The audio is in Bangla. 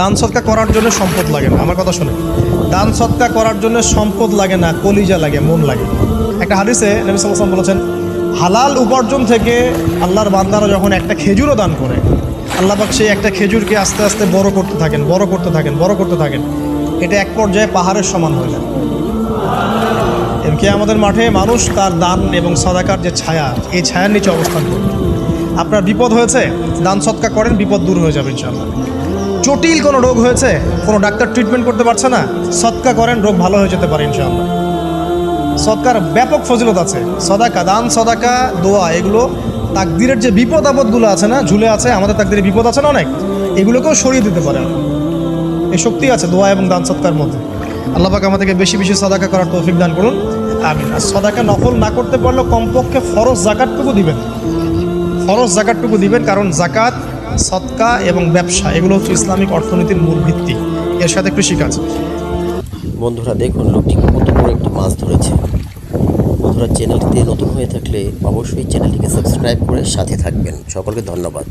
দান সৎকা করার জন্য সম্পদ লাগে না, আমার কথা শুনে। দান সৎকা করার জন্য সম্পদ লাগে না, কলিজা লাগে, মন লাগে। একটা হাদিসে নবী সাল্লাল্লাহু আলাইহি ওয়াসাল্লাম বলেছেন, হালাল উপার্জন থেকে আল্লাহর বান্দারা যখন একটা খেজুরও দান করে, আল্লাহ পাক সেই একটা খেজুরকে আস্তে আস্তে বড় করতে থাকেন, বড় করতে থাকেন, বড় করতে থাকেন। এটা এক পর্যায়ে পাহাড়ের সমান হয়ে যায়। কিয়ামতের মাঠে মানুষ তার দান এবং সাদাকার যে ছায়া, এই ছায়ার নিচে অবস্থান করবে। আপনার বিপদ হয়েছে, দান সৎকা করেন, বিপদ দূর হয়ে যাবে ইনশাআল্লাহ। জটিল কোনো রোগ হয়েছে, কোনো ডাক্তার ট্রিটমেন্ট করতে পারছে না, সৎকা করেন, রোগ ভালো হয়ে যেতে পারে ইনশাআল্লাহ। সৎকার ব্যাপক ফজিলত আছে। সদাকা, দান সদাকা, দোয়া, এগুলো তাকদিরের যে বিপদ আপদগুলো আছে না, ঝুলে আছে, আমাদের তাকদিরে বিপদ আছে না অনেক, এগুলোকেও সরিয়ে দিতে পারে। এই শক্তি আছে দোয়া এবং দান সৎকার মধ্যে। আল্লাহ পাক আমাদেরকে বেশি বেশি সাদাকা করার তৌফিক দান করুন, আমিন। আর সাদাকা নফল না করতে পারলেও কমপক্ষে ফরজ জাকাতটুকু দিবেন, ফরজ জাকাতটুকু দিবেন। কারণ জাকাত, সদকা এবং ব্যবসা এগুলো হচ্ছে ইসলামিক অর্থনীতির মূল ভিত্তি। এর সাথে কৃষি কাজ। বন্ধুরা দেখুন, লোকটি কত বড় একটা মাছ ধরেছে। বন্ধুরা, চ্যানেলটিতে নতুন হয়ে থাকলে অবশ্যই চ্যানেলটিকে সাবস্ক্রাইব করে সাথে থাকবেন। সকলকে ধন্যবাদ।